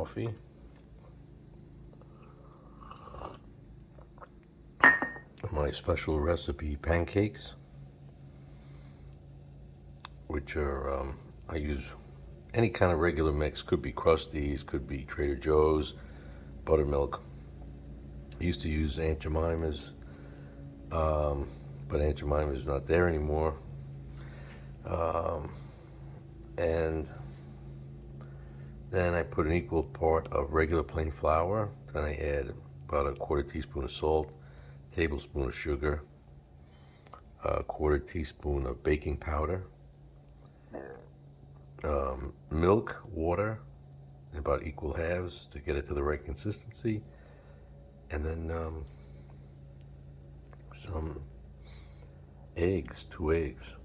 coffee. My special recipe pancakes, which are, I use any kind of regular mix. Could be Krusteaz, could be Trader Joe's, buttermilk. I used to use Aunt Jemima's, but Aunt Jemima's not there anymore. And then I put an equal part of regular plain flour. Then I add about a quarter teaspoon of salt, tablespoon of sugar, a quarter teaspoon of baking powder, milk, water, in about equal halves to get it to the right consistency, and then some eggs, 2 eggs.